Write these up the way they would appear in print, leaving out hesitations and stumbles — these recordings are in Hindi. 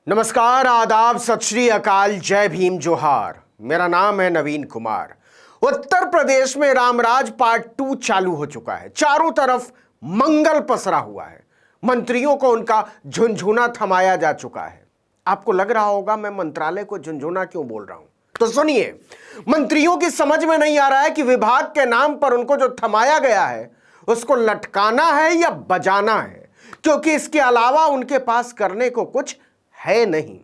नमस्कार, आदाब, सत श्री अकाल, जय भीम, जोहार। मेरा नाम है नवीन कुमार। उत्तर प्रदेश में रामराज पार्ट 2 चालू हो चुका है। चारों तरफ मंगल पसरा हुआ है। मंत्रियों को उनका झुनझुना थमाया जा चुका है। आपको लग रहा होगा मैं मंत्रालय को झुनझुना क्यों बोल रहा हूं, तो सुनिए। मंत्रियों की समझ में नहीं आ रहा है कि विभाग के नाम पर उनको जो थमाया गया है उसको लटकाना है या बजाना है, क्योंकि इसके अलावा उनके पास करने को कुछ है नहीं।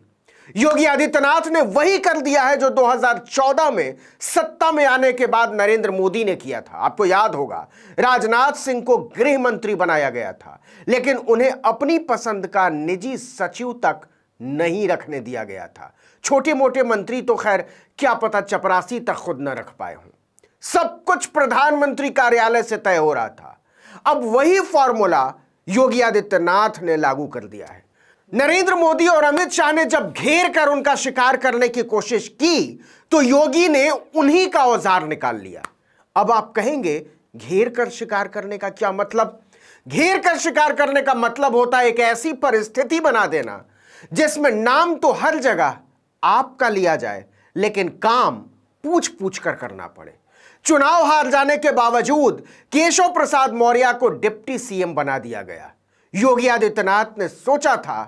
योगी आदित्यनाथ ने वही कर दिया है जो 2014 में सत्ता में आने के बाद नरेंद्र मोदी ने किया था। आपको याद होगा, राजनाथ सिंह को गृह मंत्री बनाया गया था, लेकिन उन्हें अपनी पसंद का निजी सचिव तक नहीं रखने दिया गया था। छोटे मोटे मंत्री तो खैर क्या पता चपरासी तक खुद न रख पाए हों। सब कुछ प्रधानमंत्री कार्यालय से तय हो रहा था। अब वही फॉर्मूला योगी आदित्यनाथ ने लागू कर दिया है। नरेंद्र मोदी और अमित शाह ने जब घेर कर उनका शिकार करने की कोशिश की तो योगी ने उन्हीं का औजार निकाल लिया। अब आप कहेंगे घेर कर शिकार करने का क्या मतलब? घेर कर शिकार करने का मतलब होता है एक ऐसी परिस्थिति बना देना जिसमें नाम तो हर जगह आपका लिया जाए, लेकिन काम पूछ पूछ कर करना पड़े। चुनाव हार जाने के बावजूद केशव प्रसाद मौर्य को डिप्टी सीएम बना दिया गया। योगी आदित्यनाथ ने सोचा था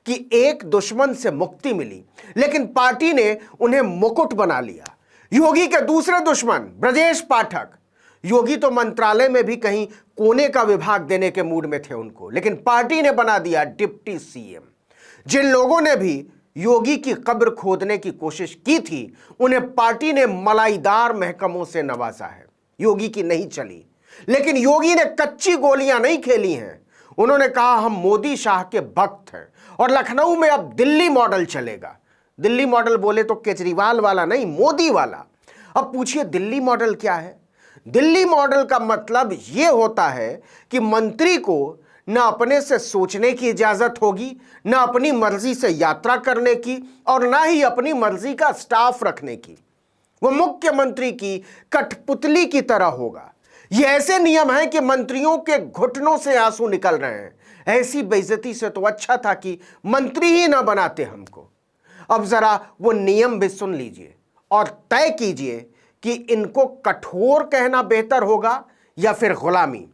कि एक दुश्मन से मुक्ति मिली, लेकिन पार्टी ने उन्हें मुकुट बना लिया। योगी के दूसरे दुश्मन ब्रजेश पाठक, योगी तो मंत्रालय में भी कहीं कोने का विभाग देने के मूड में थे उनको, लेकिन पार्टी ने बना दिया डिप्टी सीएम। जिन लोगों ने भी योगी की कब्र खोदने की कोशिश की थी, उन्हें पार्टी ने मलाईदार महकमों से नवाजा है। योगी की नहीं चली, लेकिन योगी ने कच्ची गोलियां नहीं खेली हैं। उन्होंने कहा हम मोदी शाह के भक्त हैं और लखनऊ में अब दिल्ली मॉडल चलेगा। दिल्ली मॉडल बोले तो केजरीवाल वाला नहीं, मोदी वाला। अब पूछिए दिल्ली मॉडल क्या है? दिल्ली मॉडल का मतलब यह होता है कि मंत्री को न अपने से सोचने की इजाजत होगी, न अपनी मर्जी से यात्रा करने की, और न ही अपनी मर्जी का स्टाफ रखने की। वो मुख्यमंत्री की कठपुतली की तरह होगा। ये ऐसे नियम हैं कि मंत्रियों के घुटनों से आंसू निकल रहे हैं। ऐसी बेइज्जती से तो अच्छा था कि मंत्री ही ना बनाते हमको। अब जरा वो नियम भी सुन लीजिए और तय कीजिए कि इनको कठोर कहना बेहतर होगा या फिर गुलामी।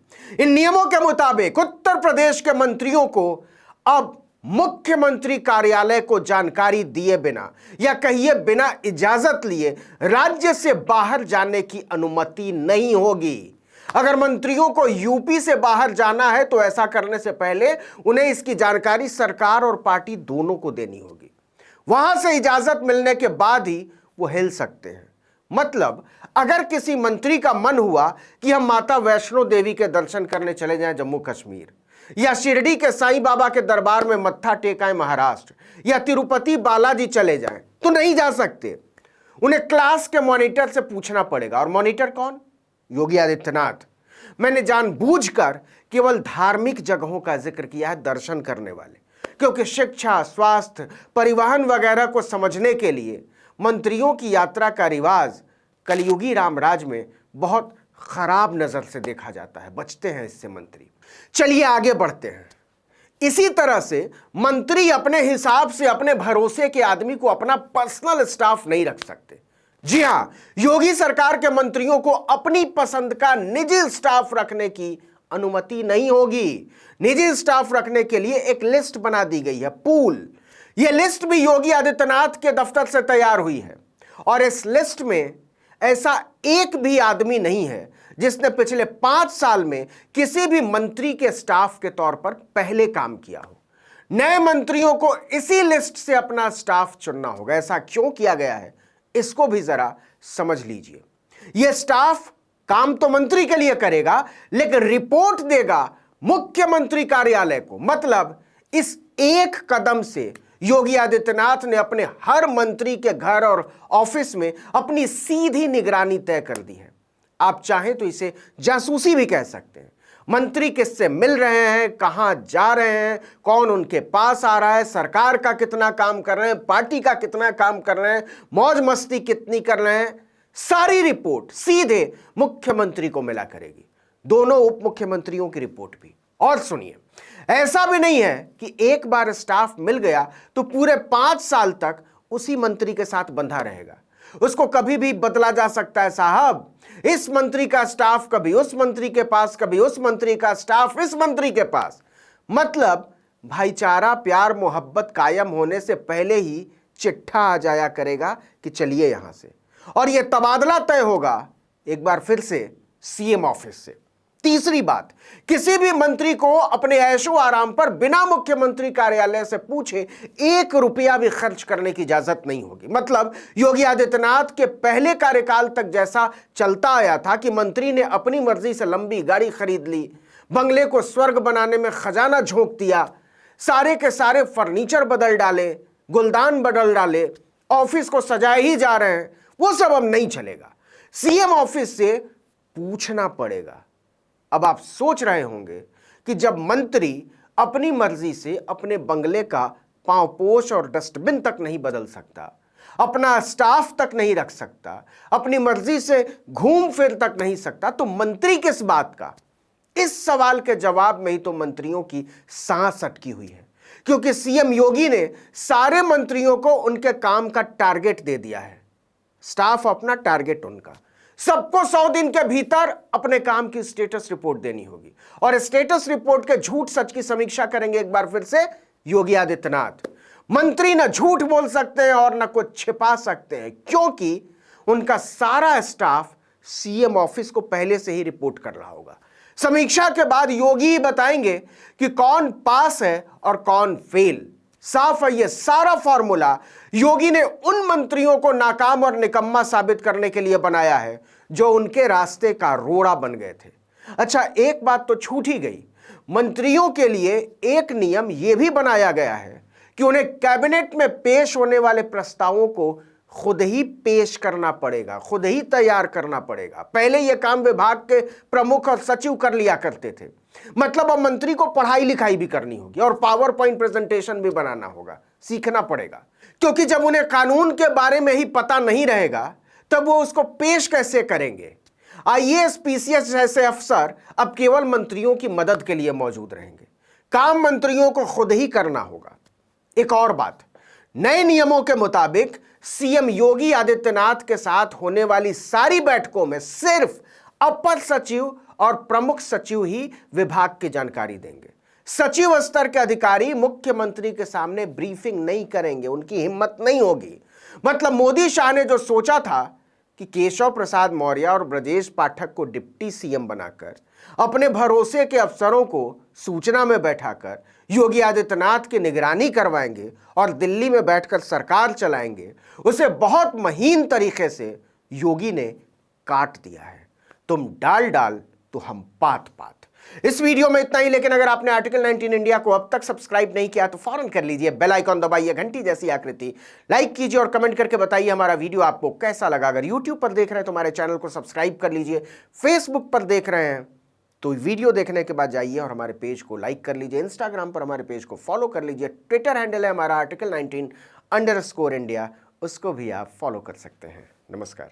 इन नियमों के मुताबिक उत्तर प्रदेश के मंत्रियों को अब मुख्यमंत्री कार्यालय को जानकारी दिए बिना या कहिए बिना इजाजत लिए राज्य से बाहर जाने की अनुमति नहीं होगी। अगर मंत्रियों को यूपी से बाहर जाना है तो ऐसा करने से पहले उन्हें इसकी जानकारी सरकार और पार्टी दोनों को देनी होगी। वहां से इजाजत मिलने के बाद ही वो हिल सकते हैं। मतलब अगर किसी मंत्री का मन हुआ कि हम माता वैष्णो देवी के दर्शन करने चले जाएं जम्मू कश्मीर, या शिरडी के साईं बाबा के दरबार में मत्था टेकाएं महाराष्ट्र, या तिरुपति बालाजी चले जाएं, तो नहीं जा सकते। उन्हें क्लास के मॉनिटर से पूछना पड़ेगा। और मॉनिटर कौन? योगी आदित्यनाथ। मैंने जानबूझकर केवल धार्मिक जगहों का जिक्र किया है, दर्शन करने वाले, क्योंकि शिक्षा, स्वास्थ्य, परिवहन वगैरह को समझने के लिए मंत्रियों की यात्रा का रिवाज कलयुगी रामराज में बहुत खराब नजर से देखा जाता है। बचते हैं इससे मंत्री। चलिए आगे बढ़ते हैं। इसी तरह से मंत्री अपने हिसाब से अपने भरोसे के आदमी को अपना पर्सनल स्टाफ नहीं रख सकते। जी हां, योगी सरकार के मंत्रियों को अपनी पसंद का निजी स्टाफ रखने की अनुमति नहीं होगी। निजी स्टाफ रखने के लिए एक लिस्ट बना दी गई है, पूल। यह लिस्ट भी योगी आदित्यनाथ के दफ्तर से तैयार हुई है, और इस लिस्ट में ऐसा एक भी आदमी नहीं है जिसने पिछले 5 साल में किसी भी मंत्री के स्टाफ के तौर पर पहले काम किया हो। नए मंत्रियों को इसी लिस्ट से अपना स्टाफ चुनना होगा। ऐसा क्यों किया गया है, इसको भी जरा समझ लीजिए। यह स्टाफ काम तो मंत्री के लिए करेगा, लेकिन रिपोर्ट देगा मुख्यमंत्री कार्यालय को। मतलब इस एक कदम से योगी आदित्यनाथ ने अपने हर मंत्री के घर और ऑफिस में अपनी सीधी निगरानी तय कर दी है। आप चाहें तो इसे जासूसी भी कह सकते हैं। मंत्री किससे मिल रहे हैं, कहां जा रहे हैं, कौन उनके पास आ रहा है, सरकार का कितना काम कर रहे हैं, पार्टी का कितना काम कर रहे हैं, मौज मस्ती कितनी कर रहे हैं, सारी रिपोर्ट सीधे मुख्यमंत्री को मिला करेगी। दोनों उप मुख्यमंत्रियों की रिपोर्ट भी। और सुनिए, ऐसा भी नहीं है कि एक बार स्टाफ मिल गया तो पूरे 5 साल तक उसी मंत्री के साथ बंधा रहेगा। उसको कभी भी बदला जा सकता है साहब। इस मंत्री का स्टाफ कभी उस मंत्री के पास, कभी उस मंत्री का स्टाफ इस मंत्री के पास। मतलब भाईचारा, प्यार, मोहब्बत कायम होने से पहले ही चिट्ठा आ जाया करेगा कि चलिए यहां से, और यह तबादला तय होगा एक बार फिर से सीएम ऑफिस से। तीसरी बात, किसी भी मंत्री को अपने ऐशो आराम पर बिना मुख्यमंत्री कार्यालय से पूछे 1 रुपया भी खर्च करने की इजाजत नहीं होगी। मतलब योगी आदित्यनाथ के पहले कार्यकाल तक जैसा चलता आया था कि मंत्री ने अपनी मर्जी से लंबी गाड़ी खरीद ली, बंगले को स्वर्ग बनाने में खजाना झोंक दिया, सारे के सारे फर्नीचर बदल डाले, गुलदान बदल डाले, ऑफिस को सजाए ही जा रहे हैं, वो सब अब नहीं चलेगा। सीएम ऑफिस से पूछना पड़ेगा। अब आप सोच रहे होंगे कि जब मंत्री अपनी मर्जी से अपने बंगले का पांवपोश और डस्टबिन तक नहीं बदल सकता, अपना स्टाफ तक नहीं रख सकता, अपनी मर्जी से घूम फिर तक नहीं सकता, तो मंत्री किस बात का? इस सवाल के जवाब में ही तो मंत्रियों की सांस अटकी हुई है, क्योंकि सीएम योगी ने सारे मंत्रियों को उनके काम का टारगेट दे दिया है। स्टाफ अपना, टारगेट उनका। सबको 100 दिन के भीतर अपने काम की स्टेटस रिपोर्ट देनी होगी, और स्टेटस रिपोर्ट के झूठ सच की समीक्षा करेंगे एक बार फिर से योगी आदित्यनाथ। मंत्री न झूठ बोल सकते हैं और न कुछ छिपा सकते हैं, क्योंकि उनका सारा स्टाफ सीएम ऑफिस को पहले से ही रिपोर्ट कर रहा होगा। समीक्षा के बाद योगी ही बताएंगे कि कौन पास है और कौन फेल। साफ है, यह सारा फॉर्मूला योगी ने उन मंत्रियों को नाकाम और निकम्मा साबित करने के लिए बनाया है जो उनके रास्ते का रोड़ा बन गए थे। अच्छा, एक बात तो छूट ही गई, मंत्रियों के लिए एक नियम यह भी बनाया गया है कि उन्हें कैबिनेट में पेश होने वाले प्रस्तावों को खुद ही पेश करना पड़ेगा, खुद ही तैयार करना पड़ेगा। पहले यह काम विभाग के प्रमुख और सचिव कर लिया करते थे। मतलब अब मंत्री को पढ़ाई लिखाई भी करनी होगी और पावर पॉइंट प्रेजेंटेशन भी बनाना होगा, सीखना पड़ेगा, क्योंकि जब उन्हें कानून के बारे में ही पता नहीं रहेगा तब वो उसको पेश कैसे करेंगे। आईएएस, पीसीएस जैसे अफसर अब केवल मंत्रियों की मदद के लिए मौजूद रहेंगे। काम मंत्रियों को खुद ही करना होगा। एक और बात, नए नियमों के मुताबिक सीएम योगी आदित्यनाथ के साथ होने वाली सारी बैठकों में सिर्फ अपर सचिव और प्रमुख सचिव ही विभाग की जानकारी देंगे। सचिव स्तर के अधिकारी मुख्यमंत्री के सामने ब्रीफिंग नहीं करेंगे, उनकी हिम्मत नहीं होगी। मतलब मोदी शाह ने जो सोचा था कि केशव प्रसाद मौर्य और ब्रजेश पाठक को डिप्टी सीएम बनाकर अपने भरोसे के अफसरों को सूचना में बैठाकर योगी आदित्यनाथ की निगरानी करवाएंगे और दिल्ली में बैठकर सरकार चलाएंगे, उसे बहुत महीन तरीके से योगी ने काट दिया है। तुम डाल डाल तो हम पात पात। इस वीडियो में इतना ही, लेकिन अगर आपने आर्टिकल 19 इंडिया को अब तक सब्सक्राइब नहीं किया तो फौरन कर लीजिए, बेल आइकॉन दबाइए, घंटी जैसी आकृति, लाइक कीजिए और कमेंट करके बताइए हमारा वीडियो आपको कैसा लगा। अगर यूट्यूब पर देख रहे हैं तो हमारे चैनल को सब्सक्राइब कर लीजिए, फेसबुक पर देख रहे हैं तो वीडियो देखने के बाद जाइए और हमारे पेज को लाइक कर लीजिए, इंस्टाग्राम पर हमारे पेज को फॉलो कर लीजिए, ट्विटर हैंडल है हमारा आर्टिकल 19_इंडिया, उसको भी आप फॉलो कर सकते हैं। नमस्कार।